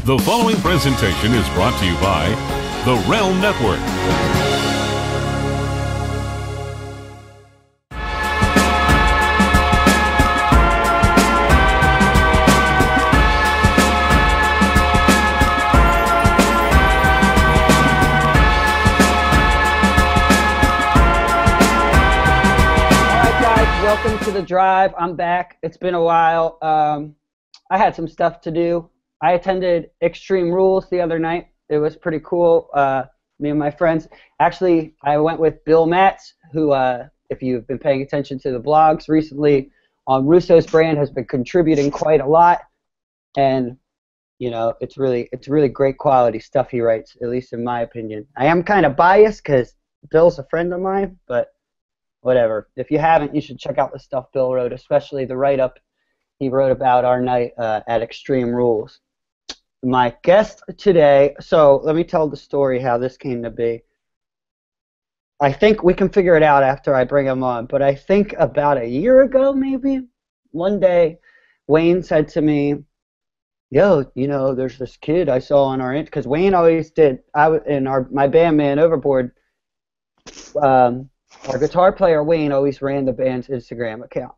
The following presentation is brought to you by the Realm Network. Welcome to The Drive. I'm back. It's been a while. I had some stuff to do. I attended Extreme Rules the other night. It was pretty cool. Me and my friends. Actually, I went with Bill Matz, who, if you've been paying attention to the blogs recently, on Russo's brand has been contributing quite a lot. And, you know, it's really great quality stuff he writes, at least in my opinion. I am kind of biased because Bill's a friend of mine, but whatever. If you haven't, you should check out the stuff Bill wrote, especially the write-up he wrote about our night at Extreme Rules. My guest today, so let me tell the story how this came to be. I think we can figure it out after I bring him on, but I think about a year ago maybe, one day, Wayne said to me, yo, you know, there's this kid I saw on our, because Wayne always did, my band Man Overboard, our guitar player, Wayne, always ran the band's Instagram account.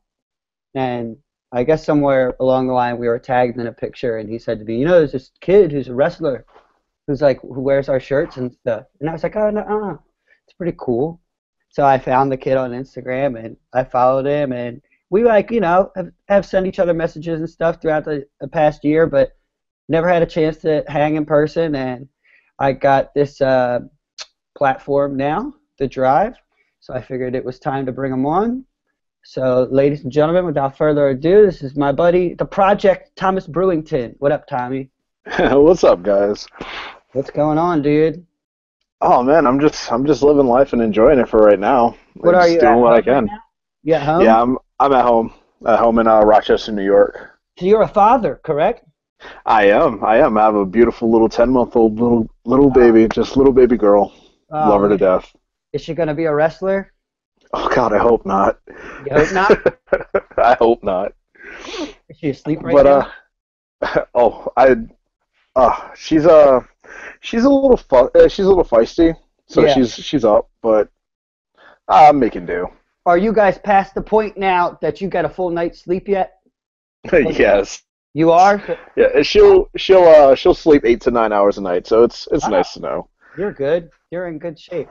And I guess somewhere along the line we were tagged in a picture, and he said to me, you know, there's this kid who's a wrestler who wears our shirts and stuff. And I was like, oh, no, it's pretty cool. So I found the kid on Instagram, and I followed him, and we, have sent each other messages and stuff throughout the past year, but never had a chance to hang in person. And I got this platform now, The Drive. So I figured it was time to bring him on. So, ladies and gentlemen, without further ado, this is my buddy, the Project Thomas Brewington. What up, Tommy? What's up, guys? What's going on, dude? Oh man, I'm just living life and enjoying it for right now. What are you doing what I can? Right now? You at home? Yeah, I'm at home. At home in Rochester, New York. So you're a father, correct? I am. I have a beautiful little 10-month-old little baby, just little baby girl. Love her to death. Is she gonna be a wrestler? Oh God, I hope not. You hope not? I hope not. Is she asleep right now? She's a little feisty, so yeah. she's up, but I'm making do. Are you guys past the point now that you got a full night's sleep yet? Yes. You are? Yeah, she'll sleep 8 to 9 hours a night, so it's nice to know. You're good. You're in good shape.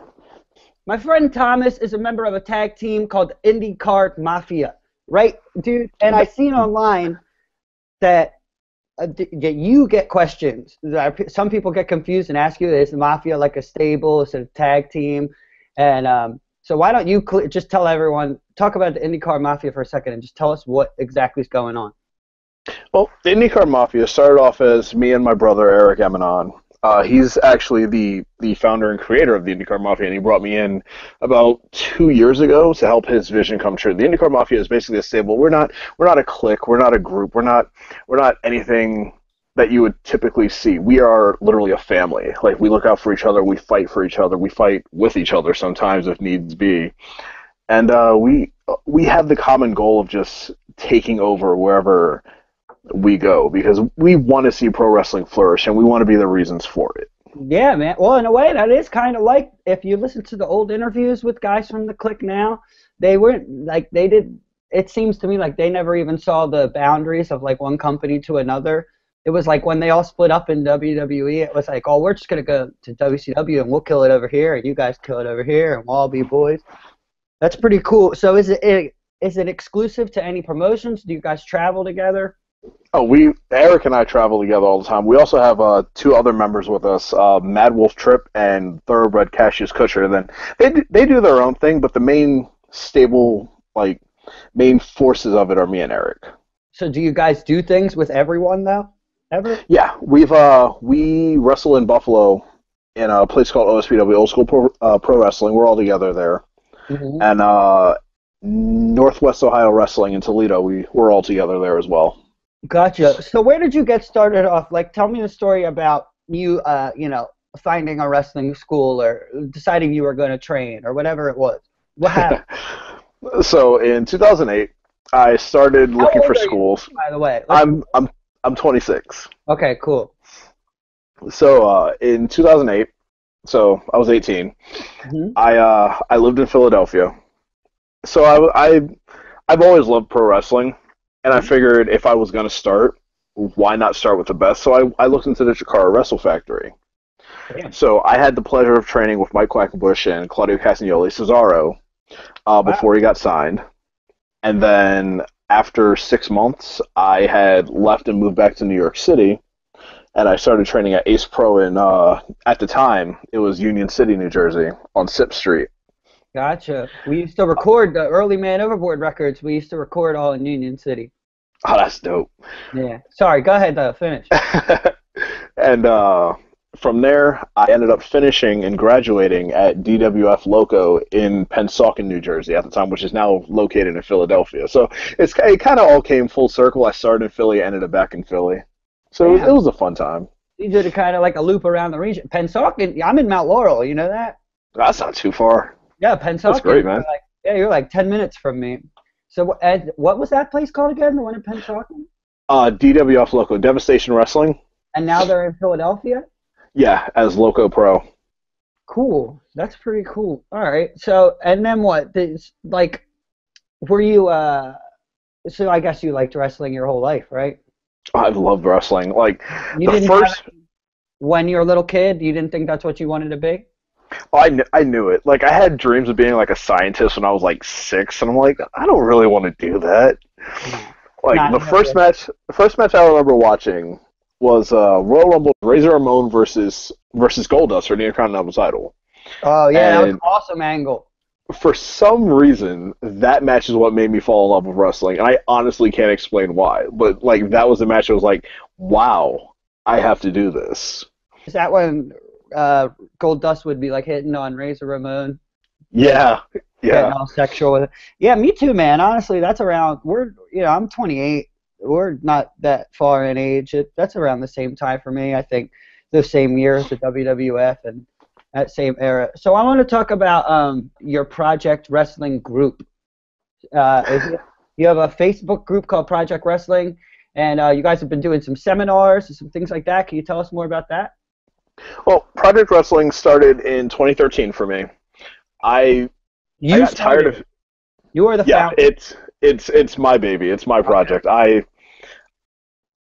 My friend Thomas is a member of a tag team called IndyCar Mafia, right, dude? And I seen online that you get questions. Some people get confused and ask you, is the Mafia like a stable? Is it a tag team? And so why don't you just tell everyone, talk about the IndyCar Mafia for a second and just tell us what exactly is going on. Well, the IndyCar Mafia started off as me and my brother, Eric Emanon. He's actually the founder and creator of the IndyCar Mafia, and he brought me in about 2 years ago to help his vision come true. The IndyCar Mafia is basically a stable. We're not a clique. We're not a group. We're not anything that you would typically see. We are literally a family. Like, we look out for each other. We fight for each other. We fight with each other sometimes if needs be. And we have the common goal of just taking over wherever we go, because we want to see pro wrestling flourish, and we want to be the reasons for it. Yeah, man. Well, in a way, that is kind of like, if you listen to the old interviews with guys from the clique now, it seems to me like they never even saw the boundaries of like one company to another. It was like when they all split up in WWE, it was like, oh, we're just going to go to WCW and we'll kill it over here, and you guys kill it over here, and we'll all be boys. That's pretty cool. So is it exclusive to any promotions? Do you guys travel together? Oh, Eric and I travel together all the time. We also have 2 other members with us, Mad Wolf Tripp and Thoroughbred Cassius Kutcher. Then they do their own thing, but the main stable, main forces of it are me and Eric. So do you guys do things with everyone though? Ever? Yeah, we wrestle in Buffalo in a place called OSPW, Old School Pro Wrestling. We're all together there. Mm-hmm. And Northwest Ohio Wrestling in Toledo, we're all together there as well. Gotcha. So where did you get started off? Like, tell me the story about you, finding a wrestling school or deciding you were going to train or whatever it was. What happened? So in 2008, I started looking for schools. You, by the way, I'm 26. Okay, cool. So in 2008, so I was 18. Hmm. I lived in Philadelphia. So I've always loved pro wrestling, and I figured if I was going to start, why not start with the best? So I looked into the Chikara Wrestle Factory. Damn. So I had the pleasure of training with Mike Quackenbush and Claudio Castagnoli Cesaro Wow. before he got signed. And then after 6 months, I had left and moved back to New York City, and I started training at Ace Pro in, at the time, it was Union City, New Jersey, on Sip Street. Gotcha. We used to record the early Man Overboard records. We used to record all in Union City. Oh, that's dope. Yeah. Sorry, go ahead though. Finish. And from there, I ended up finishing and graduating at DWF Loco in Pennsauken, New Jersey at the time, which is now located in Philadelphia. So it kind of all came full circle. I started in Philly, ended up back in Philly. So it Damn. was a fun time. You did a kind of like a loop around the region. Pennsauken, I'm in Mount Laurel. You know that? That's not too far. Yeah, Pennsauken. That's great, man. You're like 10 minutes from me. So, Ed, what was that place called again? The one in Pennsauken? DWF Loco, Devastation Wrestling. And now they're in Philadelphia? Yeah, as Loco Pro. Cool. That's pretty cool. All right. So, and then what? Like, were you, so I guess you liked wrestling your whole life, right? I've loved wrestling. Like, You the didn't first. when you were a little kid, you didn't think that's what you wanted to be? Oh, I knew it. Like, I had dreams of being like a scientist when I was like 6, and I'm like, I don't really want to do that. Like, Not the first match I remember watching was Royal Rumble Razor Ramon versus Goldust for the Intercontinental title. Oh, yeah, that was an And awesome angle. for some reason, that match is what made me fall in love with wrestling, and I honestly can't explain why. But like, that was the match I was like, wow, I have to do this. Is that when Gold Dust would be like hitting on Razor Ramon? Yeah, Getting yeah. all sexual with it. Yeah, me too, man. Honestly, that's around, I'm 28. We're not that far in age. That's around the same time for me. I think the same year as the WWF and that same era. So I want to talk about your Project Wrestling group. You have a Facebook group called Project Wrestling, and you guys have been doing some seminars and some things like that. Can you tell us more about that? Well, Project Wrestling started in 2013 for me. I got tired of. You are the Yeah, founder. it's my baby. It's my project. I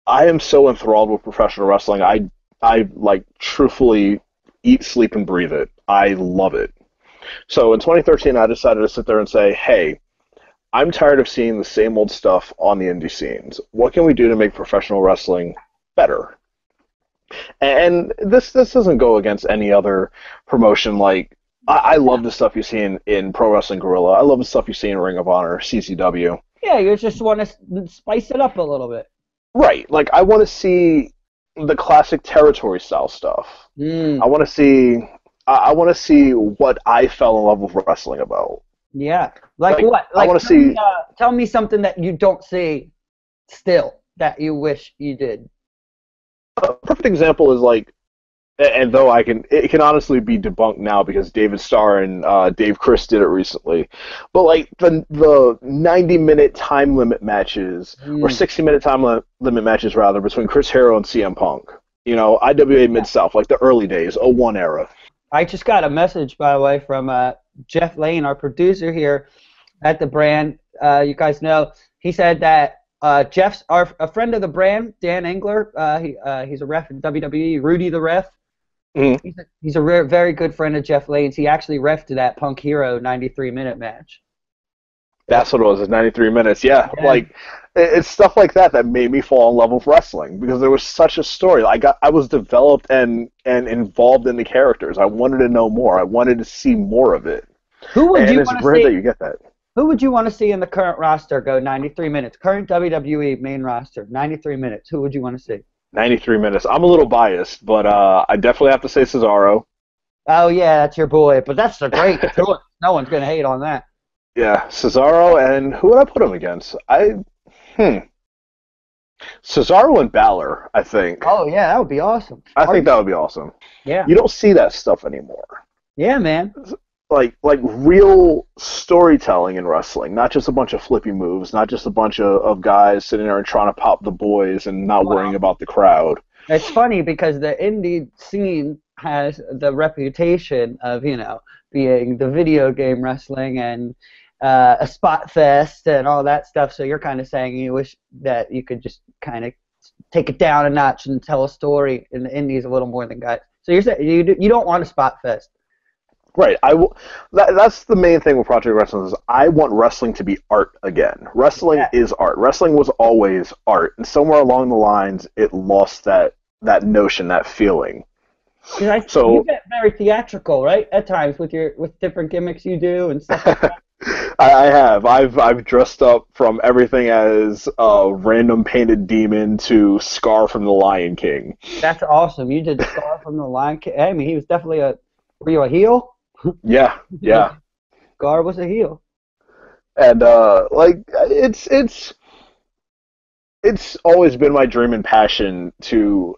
am so enthralled with professional wrestling. I like truthfully eat, sleep, and breathe it. I love it. So in 2013, I decided to sit there and say, hey, I'm tired of seeing the same old stuff on the indie scenes. What can we do to make professional wrestling better? And this doesn't go against any other promotion. Like, I love the stuff you see in Pro Wrestling Guerrilla. I love the stuff you see in Ring of Honor, CCW. Yeah, you just want to spice it up a little bit. Right. Like, I want to see the classic territory style stuff. Mm. I want to see what I fell in love with wrestling about. Yeah. Like Like, what? I Like wanna see- tell me something that you don't see still that you wish you did. A perfect example is like, and though it can honestly be debunked now because David Starr and Dave Chris did it recently, but like the 90-minute time limit matches or 60-minute time limit matches rather between Chris Hero and CM Punk. You know, IWA Mid South, like the early days, '01 era. I just got a message, by the way, from Jeff Lane, our producer here at the brand. You guys know, he said that Jeff's a friend of the brand, Dan Engler. He's a ref in WWE, Rudy the Ref. Mm-hmm. He's a very good friend of Jeff Lane's. He actually refed that Punk Hero 93-minute match. That's what it was, 93 minutes. Yeah, Yeah. like it's stuff like that made me fall in love with wrestling because there was such a story. I was developed and involved in the characters. I wanted to know more. I wanted to see more of it. Who would And you it's want to rare see? that you get that. Who would you want to see in the current roster go 93 minutes? Current WWE main roster, 93 minutes. Who would you want to see? 93 minutes. I'm a little biased, but I definitely have to say Cesaro. Oh, yeah, that's your boy. But that's a great choice. No one's going to hate on that. Yeah, Cesaro, and who would I put him against? Cesaro and Balor, I think. Oh, yeah, that would be awesome. I think that would be awesome. Yeah. You don't see that stuff anymore. Yeah, man. Like real storytelling in wrestling, not just a bunch of flippy moves, not just a bunch of guys sitting there and trying to pop the boys and not worrying about the crowd. It's funny because the indie scene has the reputation of, being the video game wrestling and a spot fest and all that stuff. So you're kind of saying you wish that you could just kind of take it down a notch and tell a story in the indies a little more than guys. So you're saying you don't want a spot fest. Right. That's the main thing with Project Wrestling is I want wrestling to be art again. Wrestling is art. Wrestling was always art, and somewhere along the lines, it lost that notion, that feeling. So you get very theatrical, right? At times with different gimmicks you do and stuff like that. I have. I've dressed up from everything as a random painted demon to Scar from the Lion King. That's awesome. You did Scar from the Lion King. I mean, he was definitely were you a heel? Yeah. Scar was a heel. And it's always been my dream and passion to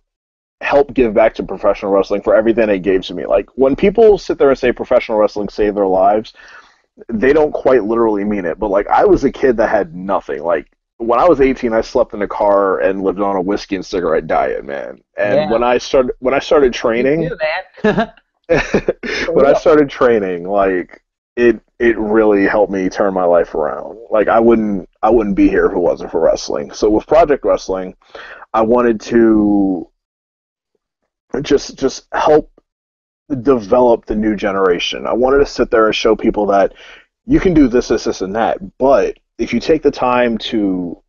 help give back to professional wrestling for everything it gave to me. Like, when people sit there and say professional wrestling saved their lives, they don't quite literally mean it. But, like, I was a kid that had nothing. Like, when I was 18, I slept in a car and lived on a whiskey and cigarette diet, man. And when I started training... You too, man. When I started training, like, it really helped me turn my life around. Like, I wouldn't be here if it wasn't for wrestling. So with Project Wrestling, I wanted to just help develop the new generation. I wanted to sit there and show people that you can do this, and that, but if you take the time to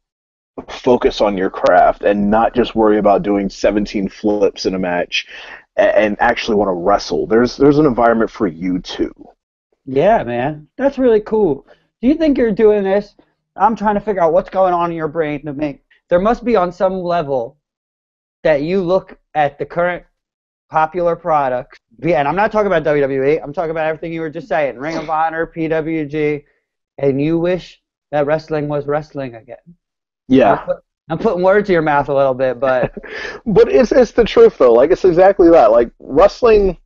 focus on your craft and not just worry about doing 17 flips in a match and actually want to wrestle, there's an environment for you too. Yeah, man. That's really cool. Do you think you're doing this? I'm trying to figure out what's going on in your brain to make... There must be on some level that you look at the current popular products, and I'm not talking about WWE, I'm talking about everything you were just saying, Ring of Honor, PWG, and you wish that wrestling was wrestling again. Yeah. I'm putting words in your mouth a little bit, but... But it's the truth, though. Like, it's exactly that. Like, wrestling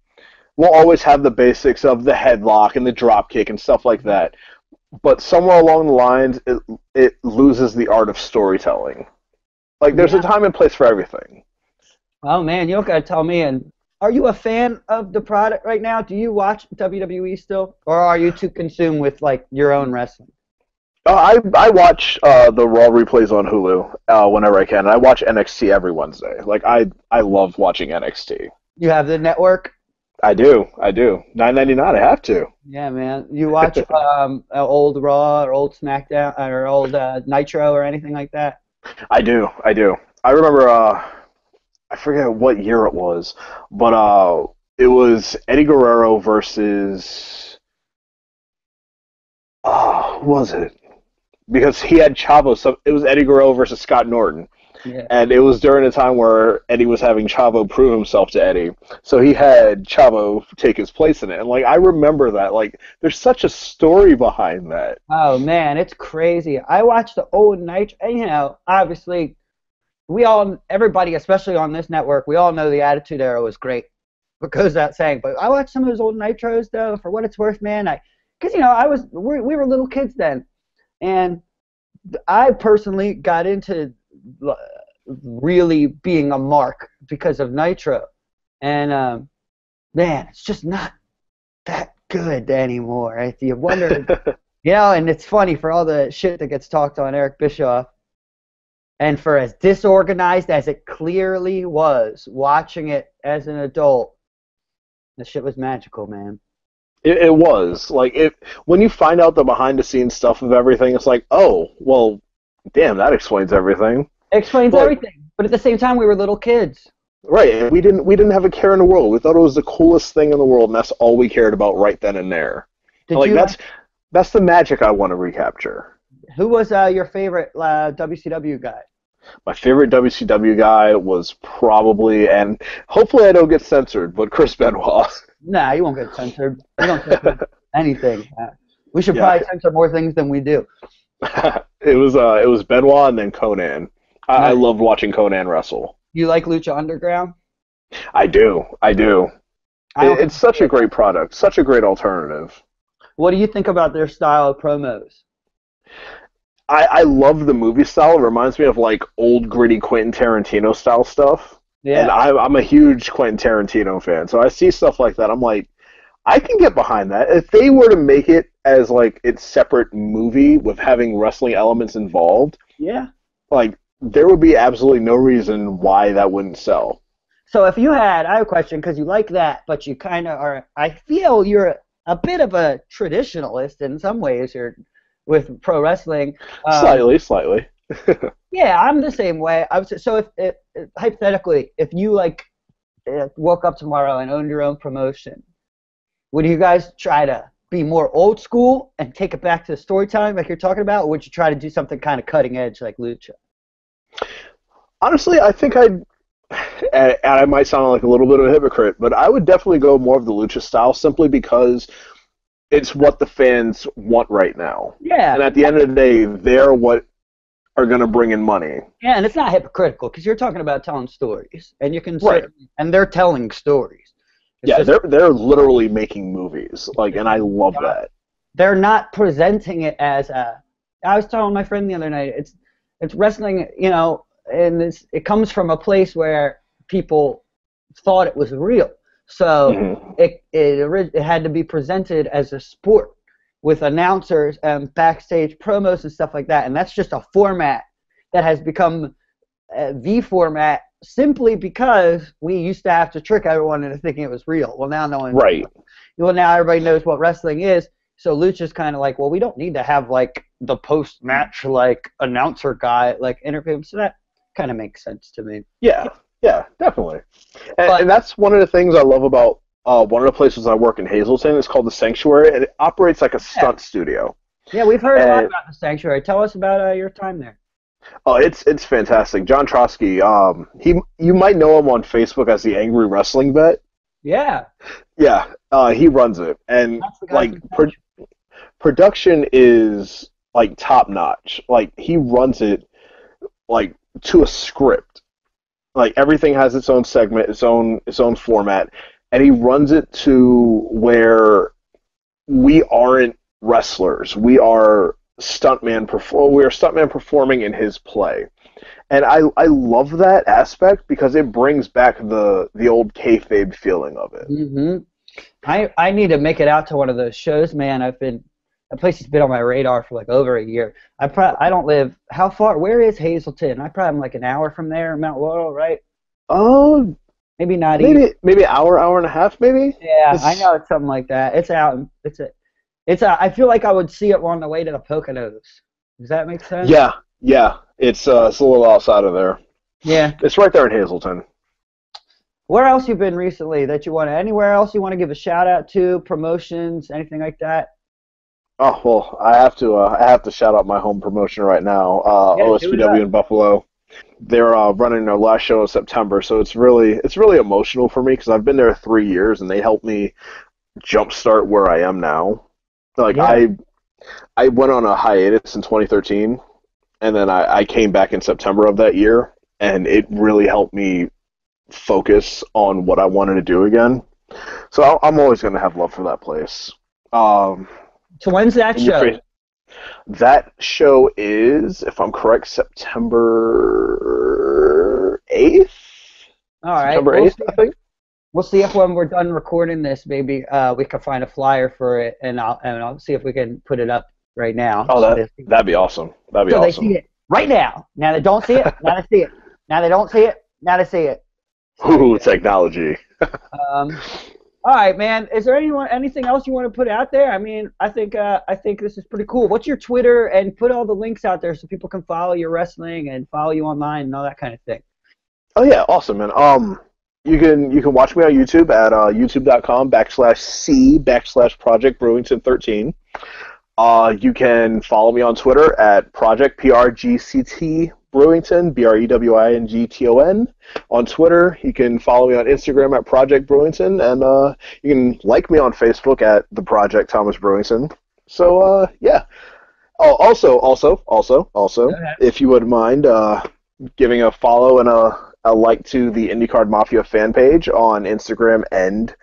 will always have the basics of the headlock and the drop kick and stuff like that. But somewhere along the lines, it loses the art of storytelling. Like, there's a time and place for everything. Oh, man, you don't got to tell me. And are you a fan of the product right now? Do you watch WWE still? Or are you too consumed with, like, your own wrestling? I watch the Raw replays on Hulu whenever I can. And I watch NXT every Wednesday. Like, I love watching NXT. You have the network? I do. $9.99. I have to. Yeah, man. You watch old Raw or old SmackDown or old Nitro or anything like that? I do. I remember, I forget what year it was, but it was Eddie Guerrero versus, what was it? Because he had Chavo, so it was Eddie Guerrero versus Scott Norton. Yeah. And it was during a time where Eddie was having Chavo prove himself to Eddie. So he had Chavo take his place in it. And, like, I remember that. Like, there's such a story behind that. Oh, man, it's crazy. I watched the old Nitro, and, obviously, everybody, especially on this network, we all know the Attitude Era was great. What goes without saying. But I watched some of those old Nitros, though, for what it's worth, man. Because, we were little kids then. And I personally got into really being a mark because of Nitro. And, man, it's just not that good anymore. Right? You wonder, and it's funny for all the shit that gets talked on Eric Bischoff, and for as disorganized as it clearly was, watching it as an adult, the shit was magical, man. It was. Like, when you find out the behind-the-scenes stuff of everything, it's like, oh, well, damn, that explains everything. It explains everything. But at the same time, we were little kids. Right, and we didn't have a care in the world. We thought it was the coolest thing in the world, and that's all we cared about right then and there. That's the magic I want to recapture. Who was your favorite WCW guy? My favorite WCW guy was probably, and hopefully I don't get censored, but Chris Benoit. Nah, you won't get censored. We don't censor anything. We should probably censor more things than we do. It was Benoit and then Conan. I loved watching Conan wrestle. You like Lucha Underground? I do. It's such a great product, such a great alternative. What do you think about their style of promos? I love the movie style. It reminds me of, like, old gritty Quentin Tarantino style stuff. And Yeah. I'm a huge Quentin Tarantino fan, so I see stuff like that. I'm like, I can get behind that. If they were to make it as like its separate movie with having wrestling elements involved, Yeah. like there would be absolutely no reason why that wouldn't sell. So if you had, I have a question because you like that, but you kind of are. I feel you're a bit of a traditionalist in some ways. You're with pro wrestling. Slightly. Yeah, I'm the same way. I was so if hypothetically, if you like woke up tomorrow and owned your own promotion, would you guys try to be more old school and take it back to the storytelling like you're talking about, or would you try to do something kind of cutting edge like Lucha? Honestly, I think and I might sound like a little bit of a hypocrite, but I would definitely go more of the lucha style simply because it's what the fans want right now. Yeah. And at the end of the day, they're what are going to bring in money. Yeah, and it's not hypocritical because you're talking about telling stories, and you can Right. and they're telling stories. It's Yeah, just, they're literally making movies, like, and I love that. they're not presenting it as a. I was telling my friend the other night, it's wrestling, and it comes from a place where people thought it was real, so Mhm. it had to be presented as a sport with announcers and backstage promos and stuff like that, and that's just a format that has become the format simply because we used to have to trick everyone into thinking it was real. Well, now no one. Right. Well, now everybody knows what wrestling is. So Lucha's kind of like, well, we don't need to have like the post-match like announcer guy like interview him. So that kind of makes sense to me. Yeah, definitely. But- And that's one of the things I love about one of the places I work in Hazleton. It's called the Sanctuary, and it operates like a stunt studio. Yeah, we've heard a lot And- about the Sanctuary. Tell us about your time there. Oh, it's fantastic. John Trotsky, you might know him on Facebook as the Angry Wrestling Vet. Yeah, Yeah, he runs it, and that's the guy. like from production is like top notch. Like he runs it like to a script. Like everything has its own segment, its own format, and he runs it to where we aren't wrestlers. We are stuntman performing in his play. And I love that aspect because it brings back the old kayfabe feeling of it. Mm-hmm. I need to make it out to one of those shows, man. That place has been on my radar for like over a year. I don't live. How far? Where is Hazleton? I probably am like an hour from there, Mount Laurel, right? Oh, Maybe not even. maybe hour and a half, maybe. Yeah, I know it's something like that. It's out. I feel like I would see it on the way to the Poconos. Does that make sense? Yeah. It's a little outside of there. Yeah. It's right there in Hazleton. Where else you been recently that you want to? Anywhere else you want to give a shout out to? Promotions, anything like that? Oh well, I have to shout out my home promotion right now. Yeah, do it OSPW up. in Buffalo. They're running their last show in September, so it's really emotional for me because I've been there 3 years and they helped me jumpstart where I am now. Like Yeah. I went on a hiatus in 2013, and then I came back in September of that year, and it really helped me focus on what I wanted to do again. So I'm always going to have love for that place. So when's that In your show? face. That show is, if I'm correct, September 8th? All right. September 8th, I think. We'll see if when we're done recording this, maybe we can find a flyer for it, and I'll see if we can put it up right now. Oh, So that'd be awesome. That'd be they awesome. see it right now. Now they don't see it. Now they see it. Now they don't see it. Now they see it. Ooh, technology. All right, man. Is there anything else you want to put out there? I mean, I think this is pretty cool. What's your Twitter, and put all the links out there so people can follow your wrestling and follow you online and all that kind of thing. Oh yeah, awesome, man. You can watch me on YouTube at youtube.com/C/Project Brewington 13. You can follow me on Twitter at Project PRGCT Brewington BREWINGTON on Twitter. You can follow me on Instagram at Project Brewington, and you can like me on Facebook at the Project Thomas Brewington. So yeah. Oh, also, if you would mind giving a follow and a like to the IndyCar Mafia fan page on Instagram and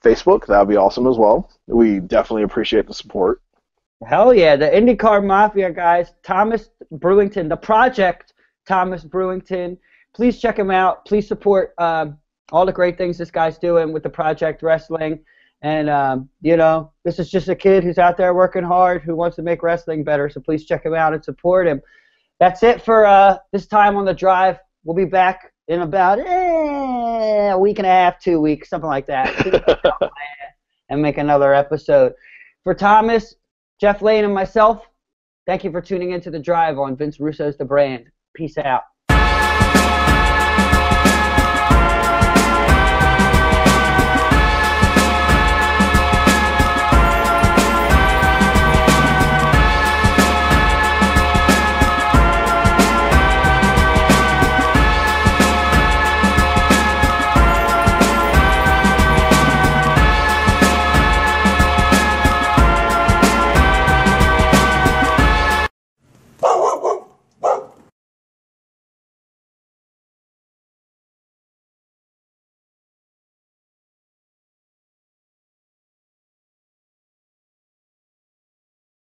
Facebook, that would be awesome as well. We definitely appreciate the support. Hell yeah, the IndyCar Mafia guys, Thomas Brewington, the Project Thomas Brewington. please check him out. Please support all the great things this guy's doing with the Project Wrestling. And, you know, this is just a kid who's out there working hard, who wants to make wrestling better. So please check him out and support him. That's it for this time on The Drive. We'll be back in about a week and a half, 2 weeks, something like that. And make another episode. For Thomas, Jeff Lane, and myself, thank you for tuning into The Drive on Vince Russo's The Brand. Peace out.